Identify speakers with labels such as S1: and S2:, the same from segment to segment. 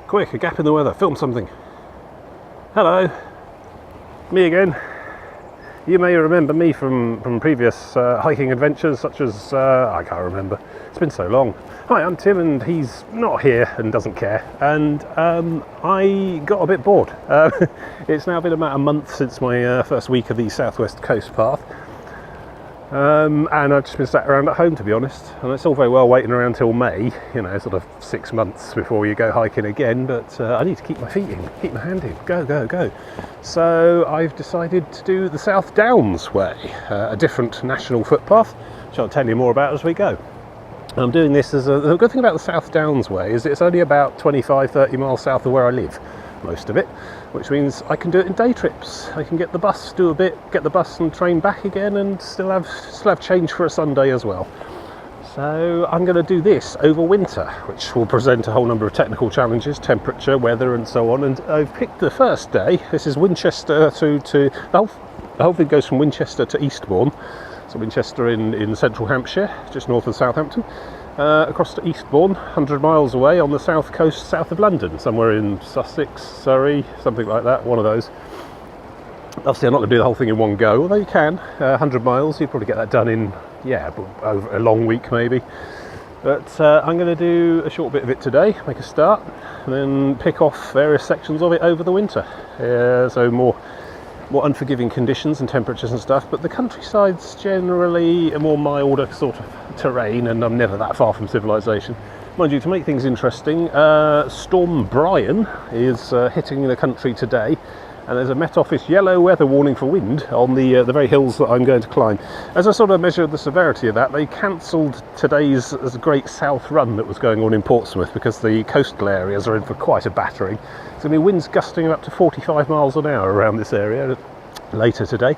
S1: Quick, a gap in the weather, film something. Hello, me again. You may remember me from previous hiking adventures, such as, I can't remember, it's been so long. Hi, I'm Tim, and he's not here and doesn't care, and I got a bit bored. It's now been about a month since my first week of the Southwest Coast Path, and I've just been sat around at home, to be honest, and it's all very well waiting around till May, you know, sort of 6 months before you go hiking again, but I need to keep my feet in, keep my hand in, go. So I've decided to do the South Downs Way, a different national footpath, which I'll tell you more about as we go. I'm doing this as the good thing about the South Downs Way is it's only about 25-30 miles south of where I live, most of it, which means I can do it in day trips. I can get the bus, do a bit, get the bus and train back again, and still have change for a Sunday as well. So I'm going to do this over winter, which will present a whole number of technical challenges, temperature, weather and so on, and I've picked the first day. This is Winchester to the whole thing goes from Winchester to Eastbourne. So Winchester in central Hampshire, just north of Southampton, across to Eastbourne, 100 miles away on the south coast, south of London, somewhere in Sussex, Surrey, something like that, one of those. Obviously I'm not going to do the whole thing in one go, although you can. 100 miles, you probably get that done in, over a long week maybe. But I'm going to do a short bit of it today, make a start, and then pick off various sections of it over the winter. So more unforgiving conditions and temperatures and stuff, but the countryside's generally a more milder sort of terrain, and I'm never that far from civilization. Mind you, to make things interesting, Storm Brian is hitting the country today, and there's a Met Office yellow weather warning for wind on the very hills that I'm going to climb. As I sort of measured the severity of that, they cancelled today's Great South Run that was going on in Portsmouth because the coastal areas are in for quite a battering. It's going to be winds gusting up to 45 miles an hour around this area later today.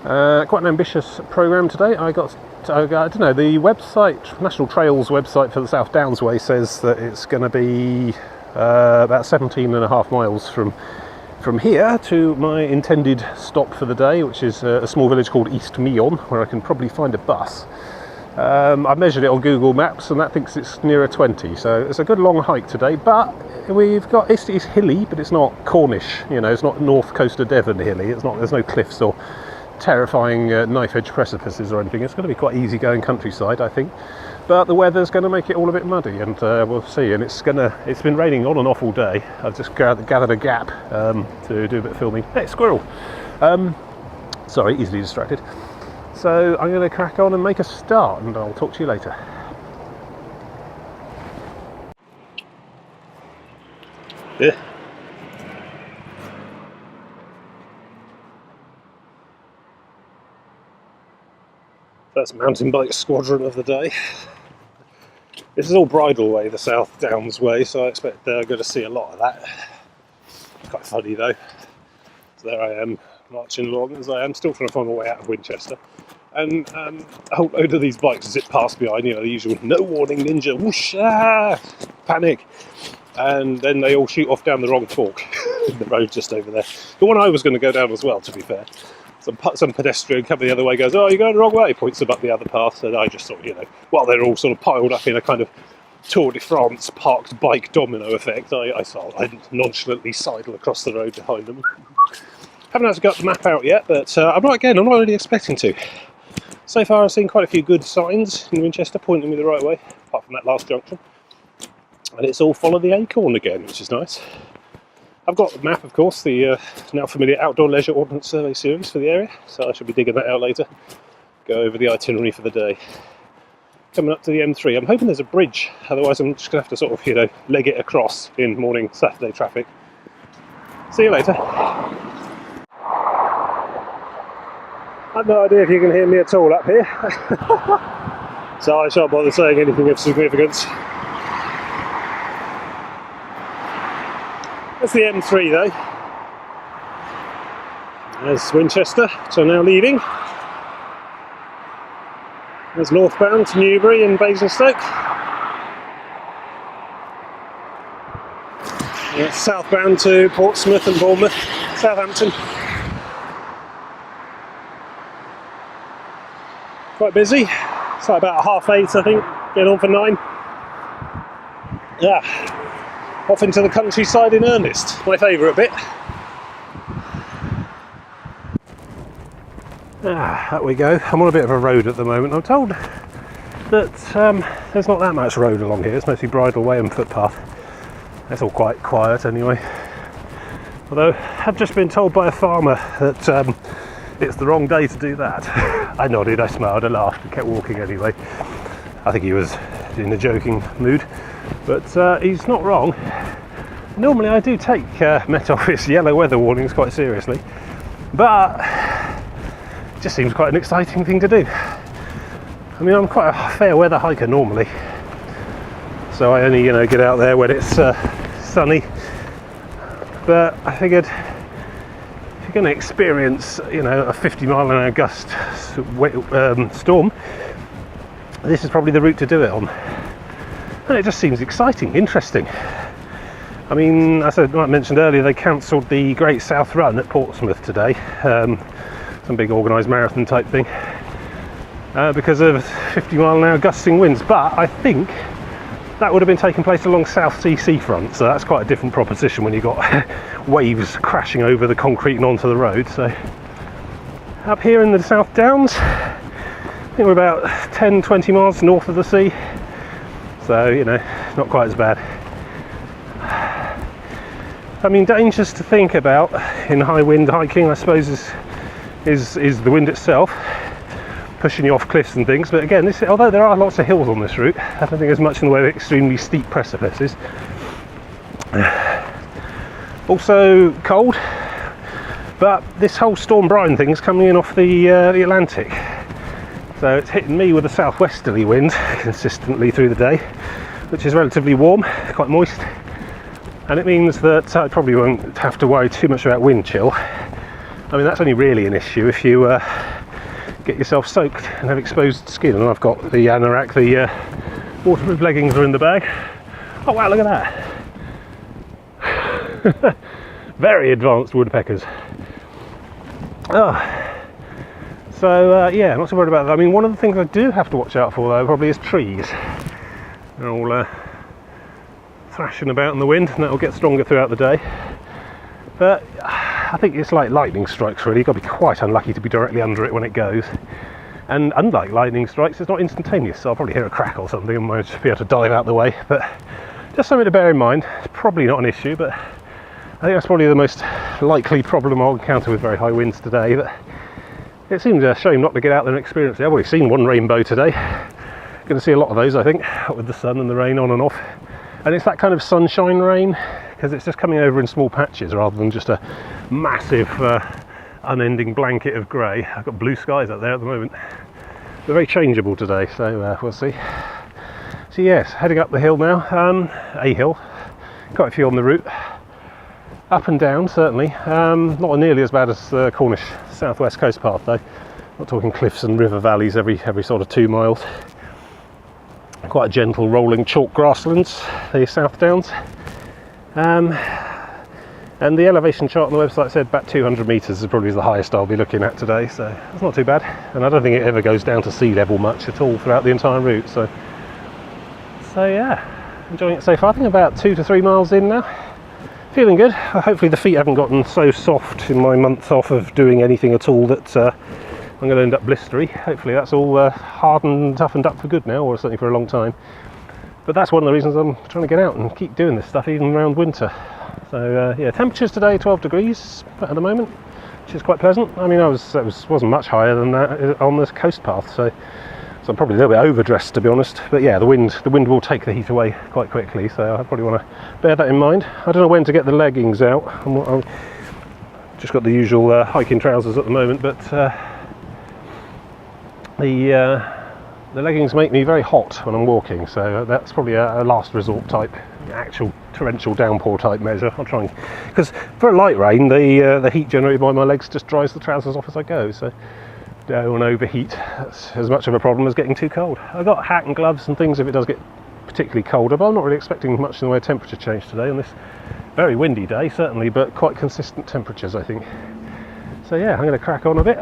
S1: Quite an ambitious programme today. I don't know, the website, National Trails website for the South Downs Way says that it's going to be about 17.5 miles from here to my intended stop for the day, which is a small village called East Meon, where I can probably find a bus. I measured it on Google Maps and that thinks it's nearer 20, so it's a good long hike today, but it's hilly, but it's not Cornish, you know, it's not north coast of Devon hilly, there's no cliffs or terrifying knife-edge precipices or anything. It's going to be quite easy going countryside, I think, but the weather's going to make it all a bit muddy, and we'll see. And it's been raining on and off all day. I've just gathered a gap to do a bit of filming. Hey, squirrel! Sorry, easily distracted. So I'm going to crack on and make a start, and I'll talk to you later. Yeah. First mountain bike squadron of the day. This is all bridle way, the South Downs Way, so I expect they're going to see a lot of that. Quite funny though. So there I am, marching along as I am, still trying to find my way out of Winchester. And a whole load of these bikes zip past behind, you know, the usual no warning ninja, whoosh, panic. And then they all shoot off down the wrong fork in the road just over there. The one I was going to go down as well, to be fair. Some pedestrian coming the other way goes, "Oh, you're going the wrong way," points them up the other path, and I just thought, you know, while they're all sort of piled up in a kind of Tour de France parked bike domino effect, I nonchalantly sidle across the road behind them. Haven't actually got the map out yet, but I'm not really expecting to. So far I've seen quite a few good signs in Winchester pointing me the right way, apart from that last junction. And it's all follow the acorn again, which is nice. I've got the map, of course, the now familiar Outdoor Leisure Ordnance Survey series for the area, so I should be digging that out later. Go over the itinerary for the day. Coming up to the M3, I'm hoping there's a bridge, otherwise I'm just going to have to sort of, you know, leg it across in morning Saturday traffic. See you later. I've no idea if you can hear me at all up here, so I shan't bother saying anything of significance. That's the M3 though. There's Winchester, which I'm now leaving. There's northbound to Newbury and Basingstoke. There's southbound to Portsmouth and Bournemouth, Southampton. Quite busy. It's like about 8:30, I think, getting on for 9. Yeah. off into the countryside in earnest. My favourite bit. Up we go. I'm on a bit of a road at the moment. I'm told that there's not that much road along here. It's mostly bridleway and footpath. It's all quite quiet anyway. Although I've just been told by a farmer that it's the wrong day to do that. I nodded, I smiled, I laughed and kept walking anyway. I think he was in a joking mood, but he's not wrong. Normally I do take Met Office yellow weather warnings quite seriously, but it just seems quite an exciting thing to do. I mean, I'm quite a fair weather hiker normally, so I only get out there when it's sunny. But I figured if you're going to experience a 50-mile-an-hour gust storm, this is probably the route to do it on. And it just seems exciting, interesting. I mean, as I mentioned earlier, they cancelled the Great South Run at Portsmouth today, some big organised marathon type thing, because of 50-mile-an-hour gusting winds. But I think that would have been taking place along South Sea seafront, so that's quite a different proposition when you've got waves crashing over the concrete and onto the road. So up here in the South Downs, I think we're about 10-20 miles north of the sea, so not quite as bad. I mean, dangers to think about in high wind hiking, I suppose, is the wind itself pushing you off cliffs and things. But again, although there are lots of hills on this route, I don't think there's much in the way of extremely steep precipices. Also cold, but this whole storm brine thing is coming in off the Atlantic, so it's hitting me with a southwesterly wind consistently through the day, which is relatively warm, quite moist, and it means that I probably won't have to worry too much about wind chill. I mean, that's only really an issue if you get yourself soaked and have exposed skin. And I've got the anorak, the waterproof leggings are in the bag. Oh wow, look at that. Very advanced woodpeckers. Yeah, not so worried about that. I mean, one of the things I do have to watch out for though probably is trees. They're all thrashing about in the wind, and that will get stronger throughout the day. But I think it's like lightning strikes really. You've got to be quite unlucky to be directly under it when it goes. And unlike lightning strikes, it's not instantaneous, so I'll probably hear a crack or something and might be able to dive out the way. But just something to bear in mind. It's probably not an issue, but I think that's probably the most likely problem I'll encounter with very high winds today. But it seems a shame not to get out there and experience it. I've already seen one rainbow today. Going to see a lot of those, I think, with the sun and the rain on and off. And it's that kind of sunshine rain, because it's just coming over in small patches rather than just a massive unending blanket of grey. I've got blue skies up there at the moment. They're very changeable today, so we'll see. So yes, heading up the hill now, a hill, quite a few on the route. Up and down, certainly. Not nearly as bad as the Cornish southwest coast path though. Not talking cliffs and river valleys every sort of 2 miles. Quite a gentle rolling chalk grasslands, the South Downs. And the elevation chart on the website said about 200 metres is probably the highest I'll be looking at today, so it's not too bad. And I don't think it ever goes down to sea level much at all throughout the entire route, so yeah, enjoying it so far. I think about 2 to 3 miles in now. Feeling good. Hopefully the feet haven't gotten so soft in my month off of doing anything at all that I'm going to end up blistery. Hopefully that's all hardened and toughened up for good now, or certainly for a long time. But that's one of the reasons I'm trying to get out and keep doing this stuff even around winter. So yeah, temperatures today 12 degrees at the moment, which is quite pleasant. I mean, wasn't much higher than that on this coast path, so I'm probably a little bit overdressed to be honest. But yeah, the wind will take the heat away quite quickly, so I probably want to bear that in mind. I don't know when to get the leggings out. I've just got the usual hiking trousers at the moment, but the leggings make me very hot when I'm walking, so that's probably a last resort type, actual torrential downpour type measure. I'll try and, because for a light rain, the heat generated by my legs just dries the trousers off as I go, so don't want to overheat. That's as much of a problem as getting too cold. I've got a hat and gloves and things if it does get particularly colder, but I'm not really expecting much in the way of temperature change today on this very windy day, certainly, but quite consistent temperatures, I think. So yeah, I'm going to crack on a bit.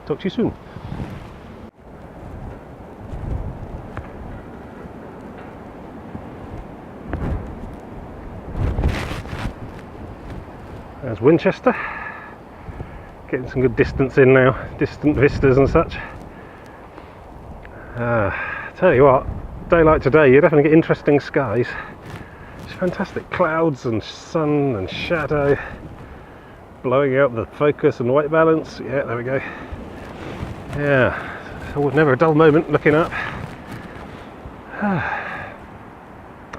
S1: Talk to you soon. There's Winchester. Getting some good distance in now, distant vistas and such. Tell you what, day like today, you definitely get interesting skies. It's fantastic clouds and sun and shadow, blowing out the focus and white balance. Yeah, there we go. Yeah, it's never a dull moment looking up.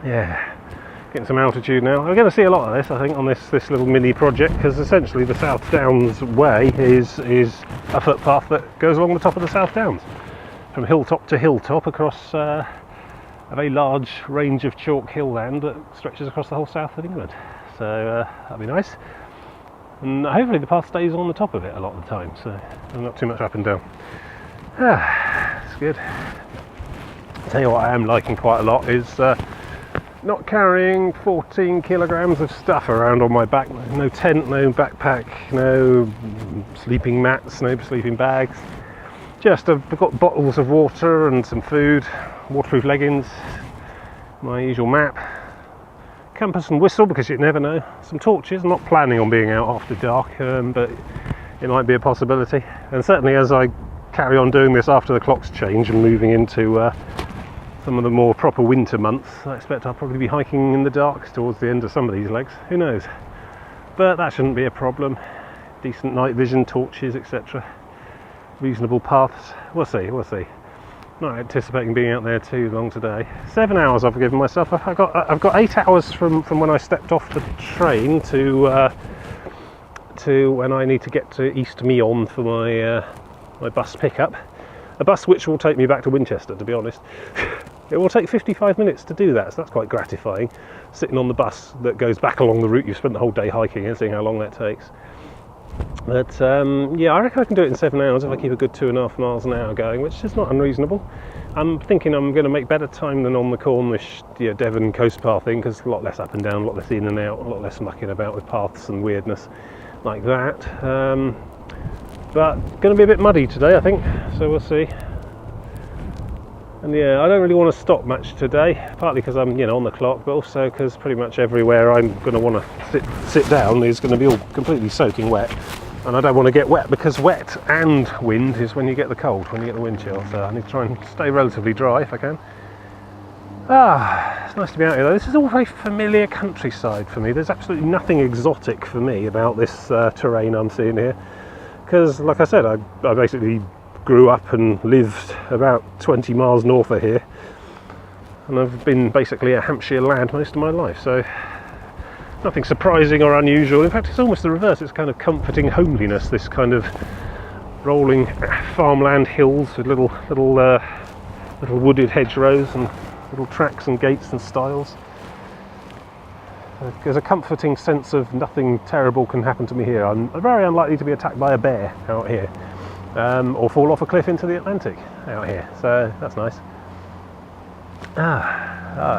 S1: Yeah. Getting some altitude now. I'm going to see a lot of this, I think, on this little mini project, because essentially the South Downs Way is a footpath that goes along the top of the South Downs, from hilltop to hilltop across a very large range of chalk hill land that stretches across the whole south of England. So that'd be nice. And hopefully the path stays on the top of it a lot of the time, so not too much up and down. It's good. I'll tell you what I am liking quite a lot is not carrying 14 kilograms of stuff around on my back. No tent, no backpack, no sleeping mats, no sleeping bags. Just I've got bottles of water and some food, waterproof leggings, my usual map, compass and whistle because you never know, some torches. I'm not planning on being out after dark, but it might be a possibility. And certainly as I carry on doing this after the clocks change and moving into some of the more proper winter months, I expect I'll probably be hiking in the dark towards the end of some of these legs, who knows. But that shouldn't be a problem. Decent night vision, torches, etc. Reasonable paths, we'll see. Not anticipating being out there too long today. 7 hours I've given myself. I've got 8 hours from when I stepped off the train to when I need to get to East Meon for my bus pickup. A bus which will take me back to Winchester, to be honest. It will take 55 minutes to do that, so that's quite gratifying. Sitting on the bus that goes back along the route you spent the whole day hiking and seeing how long that takes. But yeah, I reckon I can do it in 7 hours if I keep a good 2.5 miles an hour going, which is not unreasonable. I'm thinking I'm going to make better time than on the Cornish, Devon coast pathing, because a lot less up and down, a lot less in and out, a lot less mucking about with paths and weirdness like that. But going to be a bit muddy today, I think, so we'll see. And yeah, I don't really want to stop much today, partly because I'm on the clock, but also because pretty much everywhere I'm going to want to sit down is going to be all completely soaking wet, and I don't want to get wet, because wet and wind is when you get the cold, when you get the wind chill. So I need to try and stay relatively dry if I can. It's nice to be out here though. This is all very familiar countryside for me. There's absolutely nothing exotic for me about this terrain I'm seeing here, because like I said, I basically grew up and lived about 20 miles north of here, and I've been basically a Hampshire lad most of my life, so nothing surprising or unusual. In fact, it's almost the reverse. It's kind of comforting homeliness, this kind of rolling farmland hills with little wooded hedgerows and little tracks and gates and stiles. There's a comforting sense of nothing terrible can happen to me here. I'm very unlikely to be attacked by a bear out here. Or fall off a cliff into the Atlantic out here, so that's nice.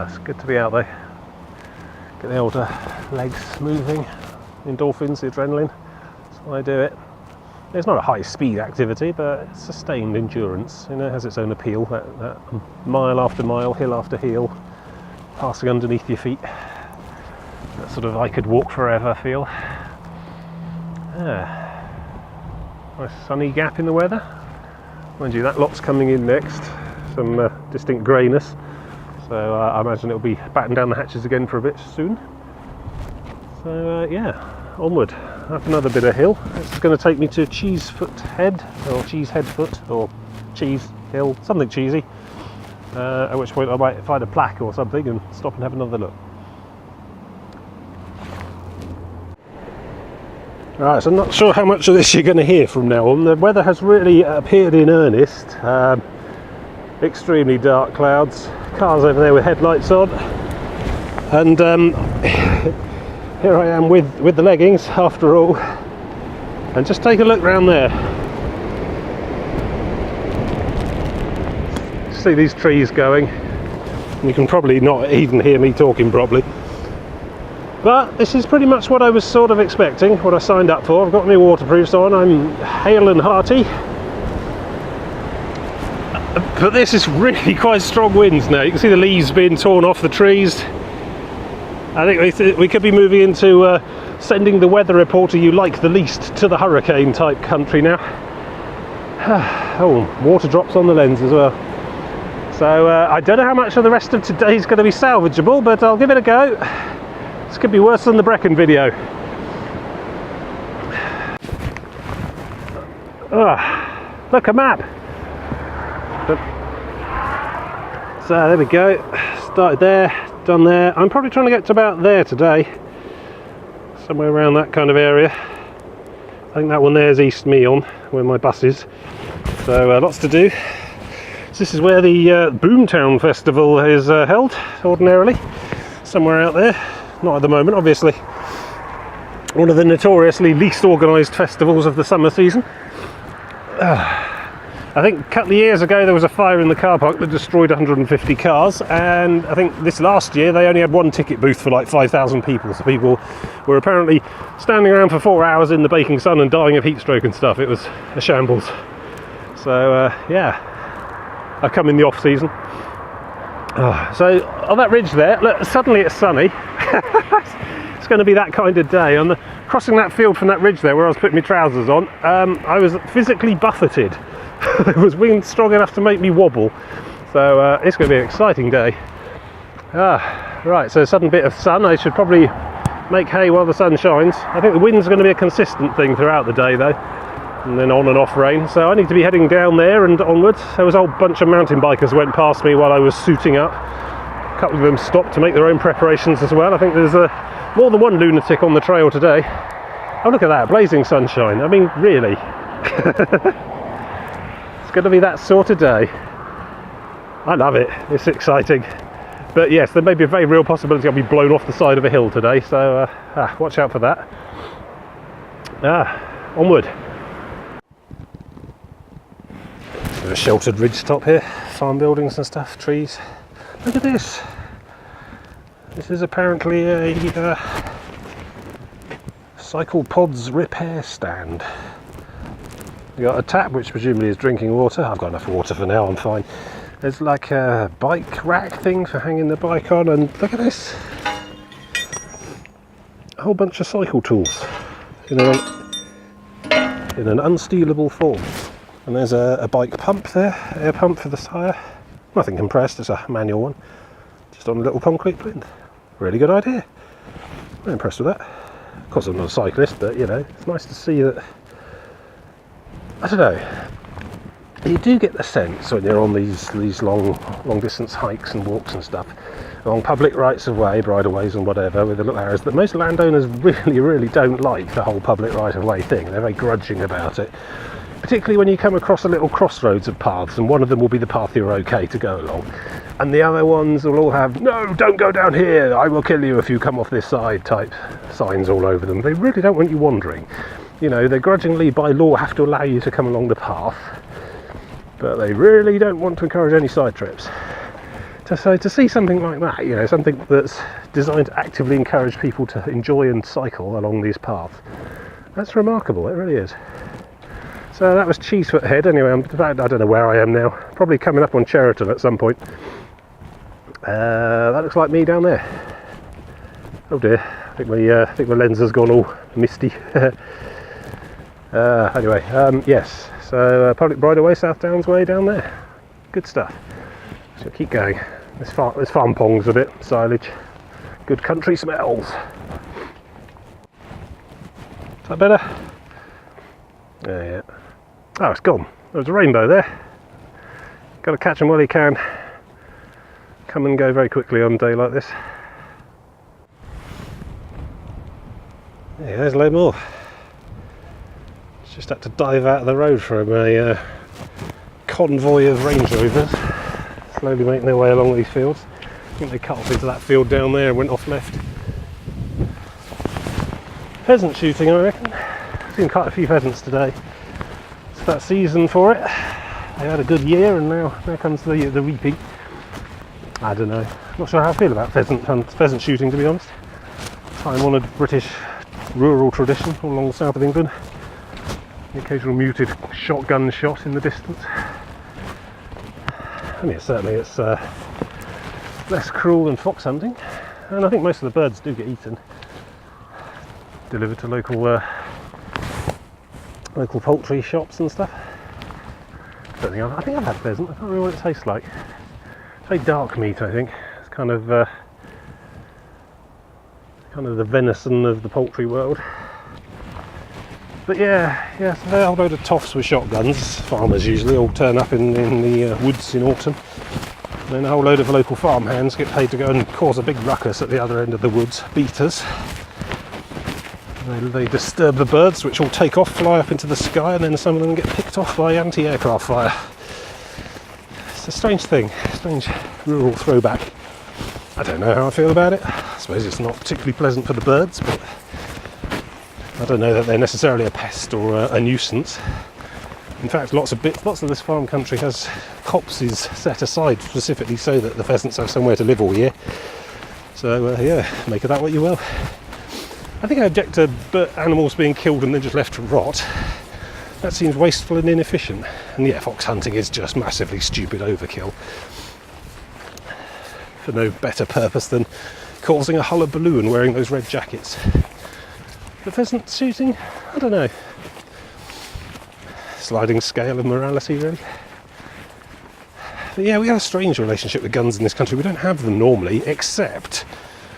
S1: It's good to be out there. Get the old legs moving, endorphins, the adrenaline. That's why I do it. It's not a high speed activity, but it's sustained endurance. It has its own appeal. That mile after mile, hill after hill, passing underneath your feet. That sort of I could walk forever feel. Nice sunny gap in the weather. Mind you, that lot's coming in next. Some distinct greyness. So I imagine it'll be batten down the hatches again for a bit soon. So yeah, onward. Up another bit of hill. It's going to take me to Cheesefoot Head, or Cheesehead Foot, or Cheese Hill, something cheesy. At which point I might find a plaque or something and stop and have another look. Right, so I'm not sure how much of this you're going to hear from now on. The weather has really appeared in earnest. Extremely dark clouds, cars over there with headlights on, and here I am with the leggings after all. And just take a look round there. See these trees going. You can probably not even hear me talking properly. But this is pretty much what I was sort of expecting, what I signed up for. I've got my waterproofs on, I'm hale and hearty. But this is really quite strong winds now. You can see the leaves being torn off the trees. I think we could be moving into sending the weather reporter you like the least to the hurricane type country now. Oh, water drops on the lens as well. So I don't know how much of the rest of today is going to be salvageable, but I'll give it a go. This could be worse than the Brecon video. Look, a map. So there we go. Started there, done there. I'm probably trying to get to about there today. Somewhere around that kind of area. I think that one there is East Meon, where my bus is. So lots to do. So this is where the Boomtown Festival is held, ordinarily. Somewhere out there. Not at the moment, obviously. One of the notoriously least organised festivals of the summer season. I think a couple of years ago there was a fire in the car park that destroyed 150 cars, and I think this last year they only had one ticket booth for like 5,000 people, so people were apparently standing around for 4 hours in the baking sun and dying of heat stroke and stuff. It was a shambles. So yeah, I come in the off season. So on that ridge there, look, suddenly it's sunny. It's going to be that kind of day. Crossing that field from that ridge there where I was putting my trousers on, I was physically buffeted. There was wind strong enough to make me wobble. So it's going to be an exciting day. Right, so a sudden bit of sun. I should probably make hay while the sun shines. I think the wind's going to be a consistent thing throughout the day though, and then on and off rain. So I need to be heading down there and onwards. There was a whole bunch of mountain bikers went past me while I was suiting up. A couple of them stopped to make their own preparations as well. I think there's more than one lunatic on the trail today. Oh, look at that, blazing sunshine. I mean, really. It's going to be that sort of day. I love it, it's exciting. But yes, there may be a very real possibility I'll be blown off the side of a hill today, so watch out for that. Onward. There's a sheltered ridge top here, farm buildings and stuff, trees. Look at this. This is apparently a Cycle Pods repair stand. You got a tap which presumably is drinking water. I've got enough water for now, I'm fine. There's like a bike rack thing for hanging the bike on, and look at this. A whole bunch of cycle tools in an unstealable form. And there's a bike pump there, air pump for the tyre. Nothing compressed, it's a manual one. Just on a little concrete plinth. Really good idea. I'm impressed with that. Of course I'm not a cyclist, but you know, it's nice to see that. I don't know. You do get the sense when you're on these long distance hikes and walks and stuff, along public rights of way, bridleways and whatever, with the little arrows, that most landowners really don't like the whole public right of way thing. They're very grudging about it. Particularly when you come across a little crossroads of paths, and one of them will be the path you're okay to go along, and the other ones will all have "No, don't go down here, I will kill you if you come off this side" type signs all over them. They really don't want you wandering. You know, they grudgingly by law have to allow you to come along the path, but they really don't want to encourage any side trips. So to see something like that, you know, something that's designed to actively encourage people to enjoy and cycle along these paths, that's remarkable, it really is. So that was Cheesefoot Head. Anyway, I don't know where I am now. Probably coming up on Cheriton at some point. That looks like me down there. Oh dear, I think my lens has gone all misty. Anyway, yes. So public bridleway, South Downs Way down there. Good stuff. So keep going. There's farm pongs a bit, silage. Good country smells. Is that better? Yeah. Oh, it's gone. There's a rainbow there. Got to catch them while you can. Come and go very quickly on a day like this. Yeah, there's a load more. Just had to dive out of the road from a convoy of Range Rovers slowly making their way along these fields. I think they cut off into that field down there and went off left. Pheasant shooting, I reckon. I've seen quite a few pheasants today. It's that season for it. They had a good year, and now comes the reaping. I don't know. Not sure how I feel about pheasant shooting, to be honest. Time-honoured British rural tradition all along the south of England. The occasional muted shotgun shot in the distance. I mean, certainly it's less cruel than fox hunting. and I think most of the birds do get eaten, delivered to local local poultry shops and stuff. I think I've had pheasant. I can't remember what it tastes like. It's very dark meat, I think. It's kind of the venison of the poultry world. But yeah, so they're a whole load of toffs with shotguns. Farmers usually all turn up in the woods in autumn. And then a whole load of local farmhands get paid to go and cause a big ruckus at the other end of the woods, beaters. They disturb the birds, which all take off, fly up into the sky, and then some of them get picked off by anti-aircraft fire. It's a strange thing, strange rural throwback. I don't know how I feel about it. I suppose it's not particularly pleasant for the birds, but I don't know that they're necessarily a pest or a nuisance. In fact, lots of this farm country has copses set aside specifically so that the pheasants have somewhere to live all year. So yeah, make of that what you will. I think I object to animals being killed and then just left to rot. That seems wasteful and inefficient. And yeah, fox hunting is just massively stupid overkill. For no better purpose than causing a hullabaloo and wearing those red jackets. But pheasant shooting, I don't know. Sliding scale of morality, really. But yeah, we have a strange relationship with guns in this country. We don't have them normally, except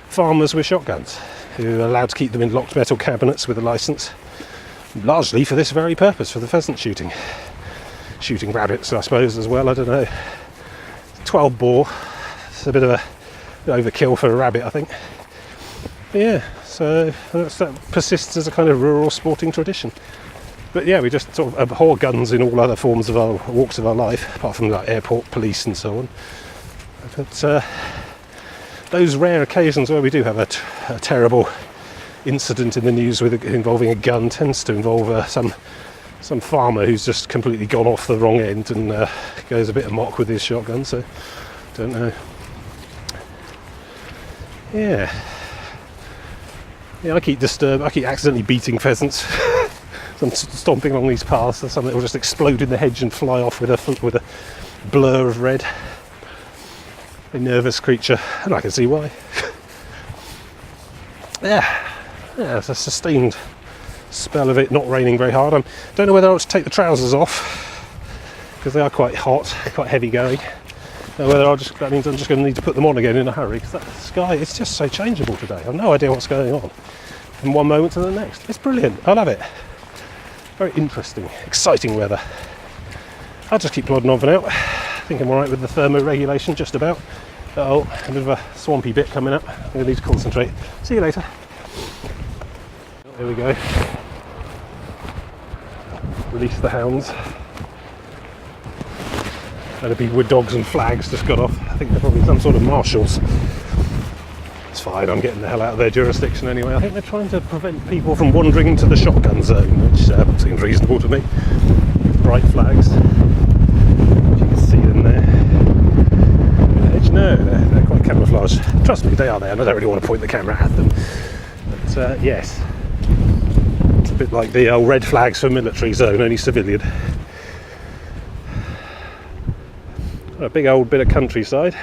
S1: farmers with shotguns, who are allowed to keep them in locked metal cabinets with a licence, largely for this very purpose, for the pheasant shooting. Shooting rabbits, I suppose, as well, I don't know. 12 bore, it's a bit of a overkill for a rabbit, I think. But yeah, so that persists as a kind of rural sporting tradition. But yeah, we just sort of abhor guns in all other forms of our walks of our life, apart from like airport police and so on. But those rare occasions where we do have a terrible incident in the news involving a gun tends to involve some farmer who's just completely gone off the wrong end and goes a bit amok with his shotgun. So don't know. Yeah, I keep accidentally beating pheasants. I'm stomping along these paths, and something will just explode in the hedge and fly off with a blur of red. A nervous creature, and I can see why. Yeah, it's a sustained spell of it not raining very hard. I don't know whether I ought to take the trousers off because they are quite hot, quite heavy going. Whether that means I'm just going to need to put them on again in a hurry, because that sky is just so changeable today. I've no idea what's going on from one moment to the next. It's brilliant. I love it. Very interesting, exciting weather. I'll just keep plodding on for now. I think I'm alright with the thermoregulation, just about. Oh, a bit of a swampy bit coming up. I'm going to need to concentrate. See you later. There we go. Release the hounds. And a big with dogs and flags just got off. I think they're probably some sort of marshals. It's fine, I'm getting the hell out of their jurisdiction anyway. I think they're trying to prevent people from wandering into the shotgun zone, which seems reasonable to me. Bright flags. You can see them there. No, they're quite camouflaged. Trust me, they are there, and I don't really want to point the camera at them. But yes, it's a bit like the old red flags for military zone, only civilian. A big old bit of countryside.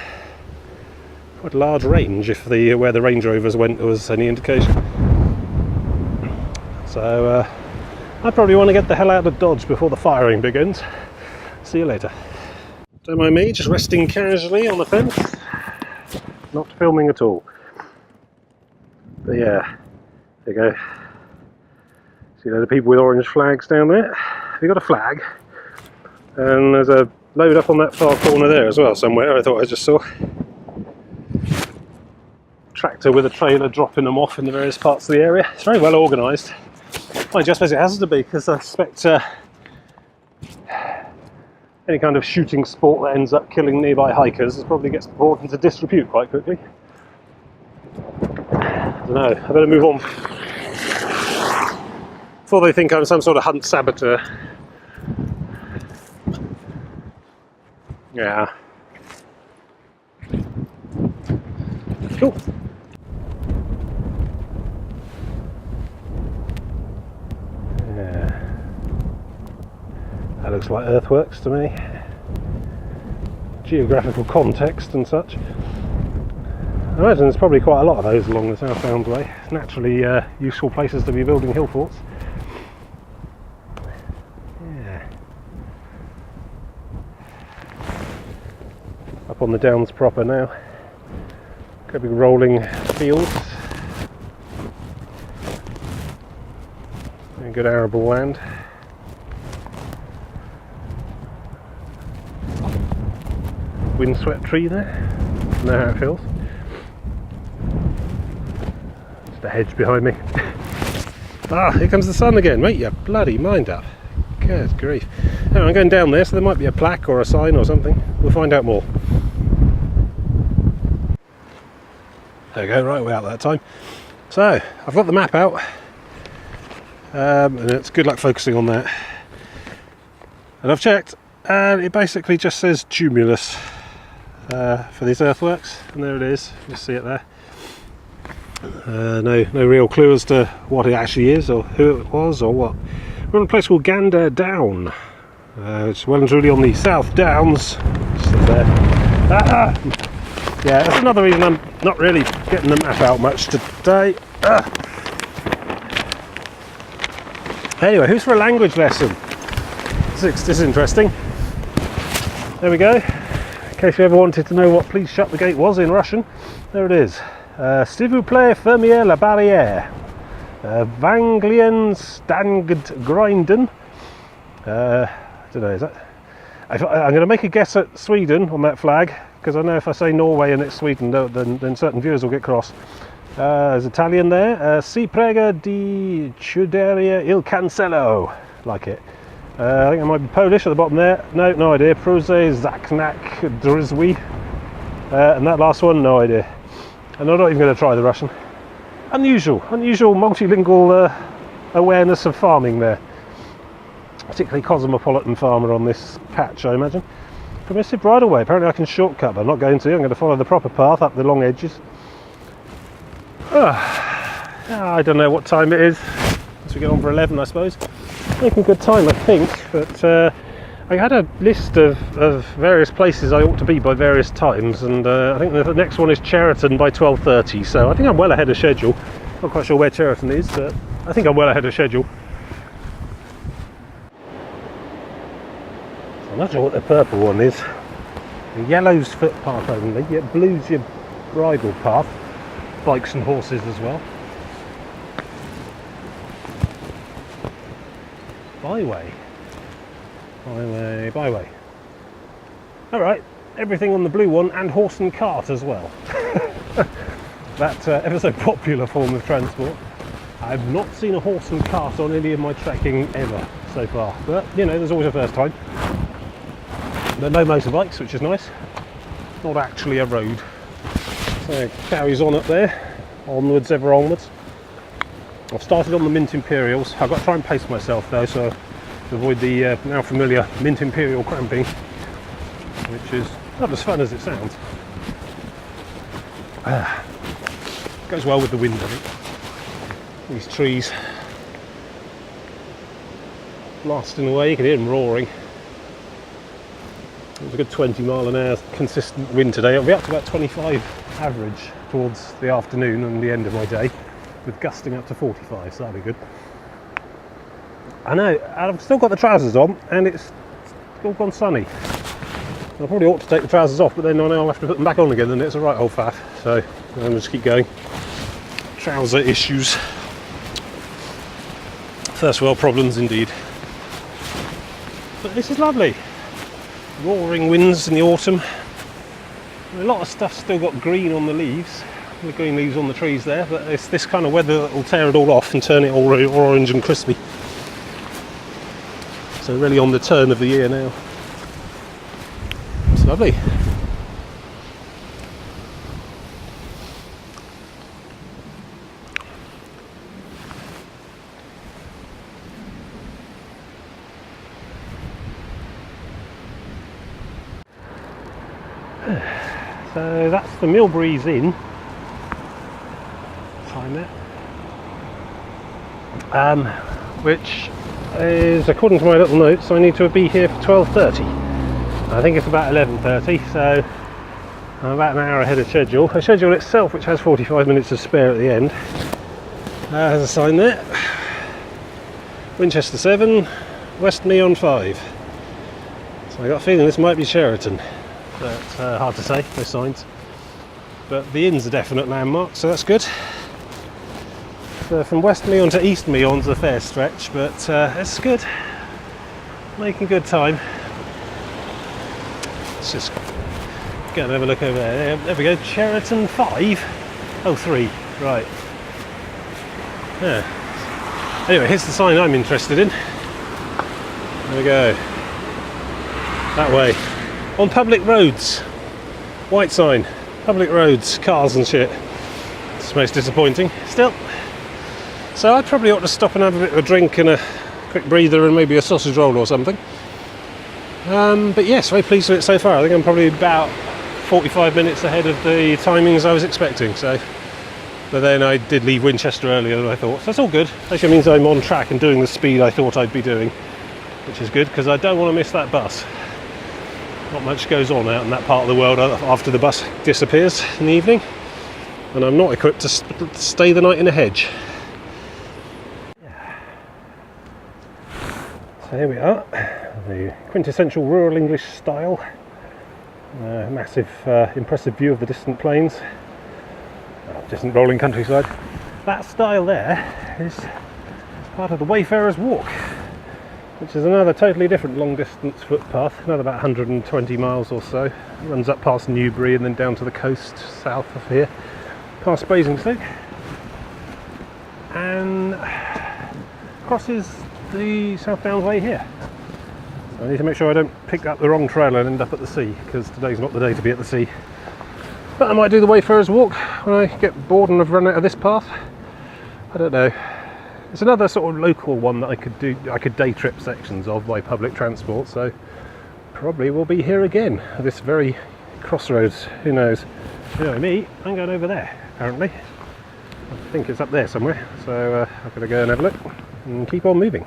S1: Quite a large range if where the Range Rovers went was any indication. So I probably want to get the hell out of Dodge before the firing begins. See you later. Don't mind me, just resting casually on the fence. Not filming at all. But yeah, there you go. See the people with orange flags down there? You've got a flag. And there's a load up on that far corner there as well somewhere, I thought I just saw. Tractor with a trailer dropping them off in the various parts of the area. It's very well organised. I just suppose it has to be, because I suspect any kind of shooting sport that ends up killing nearby hikers probably gets brought into disrepute quite quickly. I don't know, I better move on before they think I'm some sort of hunt saboteur. Yeah. Cool. Yeah. That looks like earthworks to me. Geographical context and such. I imagine there's probably quite a lot of those along the southbound way. Naturally useful places to be building hill forts. Yeah. Up on the downs proper now. Got big rolling fields. And good arable land. Windswept tree there. Know how it feels. Just a hedge behind me. Ah, here comes the sun again. Make your bloody mind up. Good grief. Anyway, I'm going down there, so there might be a plaque or a sign or something. We'll find out more. There we go, right way out that time. So, I've got the map out. And it's good luck focusing on that. And I've checked, and it basically just says tumulus for these earthworks, and there it is. You see it there. No real clue as to what it actually is, or who it was, or what. We're in a place called Gander Down. It's well and truly on the South Downs. Just there. Yeah, that's another reason I'm not really getting the map out much today. Anyway, who's for a language lesson? This is interesting. There we go. In case you ever wanted to know what "please shut the gate" was in Russian, there it is. S'il vous plaît, fermez la barrière. Vanglien stangd grinden. I don't know, is that? I'm going to make a guess at Sweden on that flag, because I know if I say Norway and it's Sweden, then certain viewers will get cross. There's Italian there. Si prega di chiudere il cancello. Like it. I think it might be Polish at the bottom there. No idea. Proze zaknak drzwi. And that last one, no idea. And I'm not even going to try the Russian. Unusual multilingual awareness of farming there. Particularly cosmopolitan farmer on this patch, I imagine. Permissive bridleway. Apparently I can shortcut, but I'm not going to. I'm going to follow the proper path up the long edges. I don't know what time it is. Once we get on for 11, I suppose. Making good time, I think. But I had a list of various places I ought to be by various times, and I think the next one is Cheriton by 12:30. So I think I'm well ahead of schedule. Not quite sure where Cheriton is, but I think I'm well ahead of schedule. I'm not sure what the purple one is. The yellow's footpath only, yet blue's your bridle path. Bikes and horses as well. Byway. Alright, everything on the blue one, and horse and cart as well. That ever so popular form of transport. I've not seen a horse and cart on any of my trekking ever so far, but you know, there's always a first time. But no motorbikes, which is nice. Not actually a road. So it carries on up there, onwards, ever onwards. I've started on the Mint Imperials. I've got to try and pace myself though, so to avoid the now familiar Mint Imperial cramping, which is not as fun as it sounds. Goes well with the wind, I think. These trees blasting away, you can hear them roaring. It was a good 20 mile an hour consistent wind today. It'll be up to about 25 average towards the afternoon and the end of my day, with gusting up to 45, so that'll be good. I know, I've still got the trousers on and it's still gone sunny. I probably ought to take the trousers off, but then I know I'll have to put them back on again and it's a right old faff, so I'm just keep going. Trouser issues. First world problems indeed. But this is lovely. Roaring winds in the autumn. A lot of stuff's still got green on the leaves, the green leaves on the trees there, but it's this kind of weather that will tear it all off and turn it all orange and crispy. So really on the turn of the year now. It's lovely. So that's the Millbury's Inn. Time it. Which is, according to my little notes, I need to be here for 12:30. I think it's about 11:30, so I'm about an hour ahead of schedule. The schedule itself, which has 45 minutes to spare at the end, has a sign there. Winchester 7, West Meon 5. So I got a feeling this might be Sheraton, but hard to say, no signs. But the inn's a definite landmark, so that's good. So from West Meon to East Meon's a fair stretch, but it's good. Making good time. Let's just go and have a look over there. There we go, Sheraton 5. Oh, 3, right. Yeah. Anyway, here's the sign I'm interested in. There we go. That way. On public roads. White sign. Public roads, cars and shit. It's most disappointing. Still. So I probably ought to stop and have a bit of a drink and a quick breather and maybe a sausage roll or something. But yes, very pleased with it so far. I think I'm probably about 45 minutes ahead of the timings I was expecting. So, but then I did leave Winchester earlier than I thought. So that's all good. Actually means I'm on track and doing the speed I thought I'd be doing, which is good because I don't want to miss that bus. Not much goes on out in that part of the world after the bus disappears in the evening, and I'm not equipped to stay the night in a hedge. So here we are, the quintessential rural English style. Massive, impressive view of the distant plains, distant rolling countryside. That style there is part of the Wayfarer's Walk, which is another totally different long distance footpath, another about 120 miles or so. It runs up past Newbury and then down to the coast south of here, past Basingstoke, and crosses the South Downs Way here. So I need to make sure I don't pick up the wrong trail and end up at the sea, because today's not the day to be at the sea. But I might do the Wayfarer's Walk when I get bored and have run out of this path. I don't know. It's another sort of local one that I could do. I could day trip sections of by public transport, so probably we'll be here again at this very crossroads. Who knows? You know me, I'm going over there apparently. I think it's up there somewhere, so I'm going to go and have a look and keep on moving.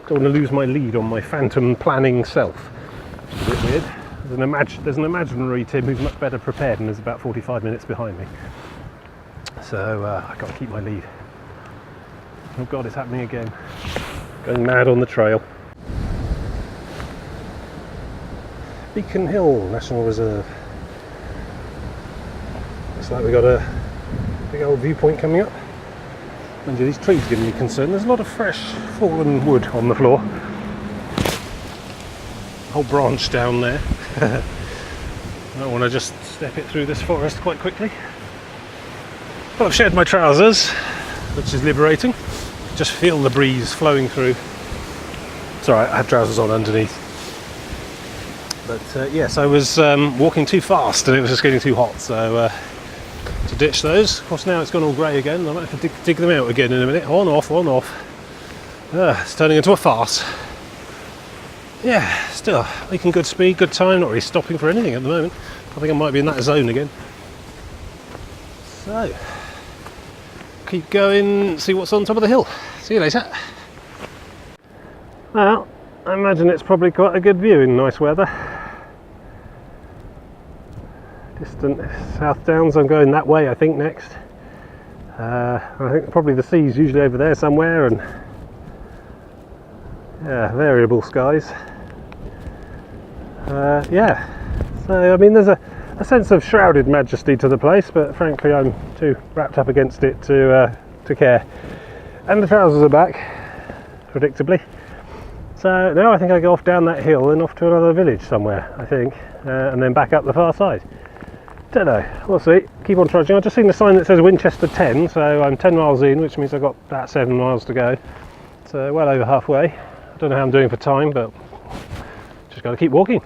S1: Don't want to lose my lead on my phantom planning self, which is a bit weird. There's an imaginary Tim who's much better prepared and is about 45 minutes behind me. So I've got to keep my lead. Oh god, it's happening again. Going mad on the trail. Beacon Hill National Reserve. Looks like we've got a big old viewpoint coming up. Mind you, these trees give me concern. There's a lot of fresh fallen wood on the floor. Whole branch down there. I don't want to just step it through this forest quite quickly. Well, I've shed my trousers, which is liberating. Just feel the breeze flowing through. It's alright, I had trousers on underneath. But yes, I was walking too fast and it was just getting too hot, so to ditch those. Of course now it's gone all grey again, I might have to dig them out again in a minute. On, off, on, off. It's turning into a farce. Yeah, still making good speed, good time, not really stopping for anything at the moment. I think I might be in that zone again. So, keep going, see what's on top of the hill. See you later. Well, I imagine it's probably quite a good view in nice weather. Distant South Downs, I'm going that way I think next. I think probably the sea's usually over there somewhere, and yeah, variable skies. Yeah, so I mean there's a sense of shrouded majesty to the place, but frankly I'm too wrapped up against it to care. And the trousers are back, predictably. So now I think I go off down that hill and off to another village somewhere, I think, and then back up the far side. Don't know, we'll see. Keep on trudging. I've just seen the sign that says Winchester 10, so I'm 10 miles in, which means I've got about 7 miles to go. So well over halfway. I don't know how I'm doing for time, but just got to keep walking.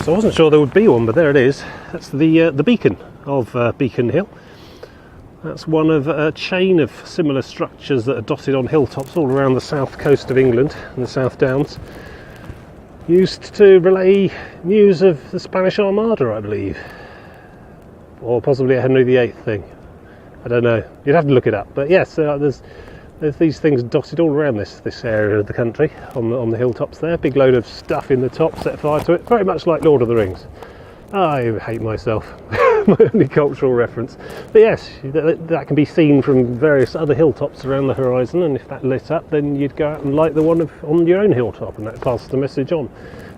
S1: So I wasn't sure there would be one, but there it is. That's the beacon of Beacon Hill. That's one of a chain of similar structures that are dotted on hilltops all around the south coast of England and the South Downs. Used to relay news of the Spanish Armada, I believe. Or possibly a Henry VIII thing. I don't know. You'd have to look it up. But yes, there's There's these things dotted all around this area of the country, on the hilltops there. Big load of stuff in the top, set fire to it, very much like Lord of the Rings. I hate myself, my only cultural reference. But yes, that can be seen from various other hilltops around the horizon, and if that lit up, then you'd go out and light the one on your own hilltop, and that passes the message on.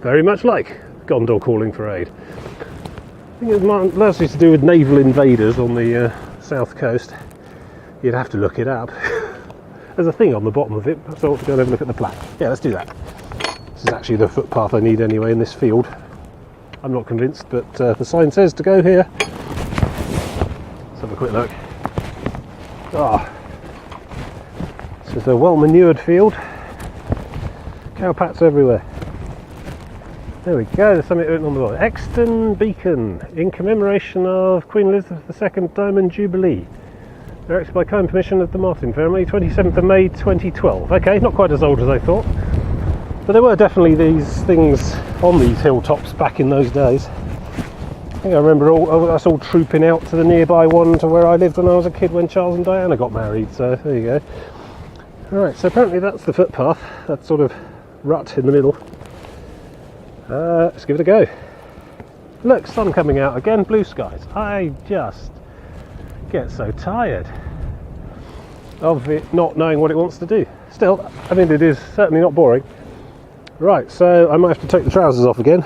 S1: Very much like Gondor calling for aid. I think it was largely to do with naval invaders on the south coast. You'd have to look it up. There's a thing on the bottom of it, so I ought to go and have a look at the plaque. Yeah, let's do that. This is actually the footpath I need anyway in this field. I'm not convinced, but the sign says to go here. Let's have a quick look. This is a well-manured field. Cowpats everywhere. There we go, there's something written on the bottom. Exton Beacon, in commemoration of Queen Elizabeth II Diamond Jubilee. Erected by kind permission of the Martin family, 27th of May 2012. Okay, not quite as old as I thought. But there were definitely these things on these hilltops back in those days. I think I remember us all trooping out to the nearby one to where I lived when I was a kid when Charles and Diana got married, so there you go. Right, so apparently that's the footpath, that sort of rut in the middle. Let's give it a go. Look, sun coming out again, blue skies. I just get so tired of it not knowing what it wants to do. Still, I mean, it is certainly not boring. Right, so I might have to take the trousers off again.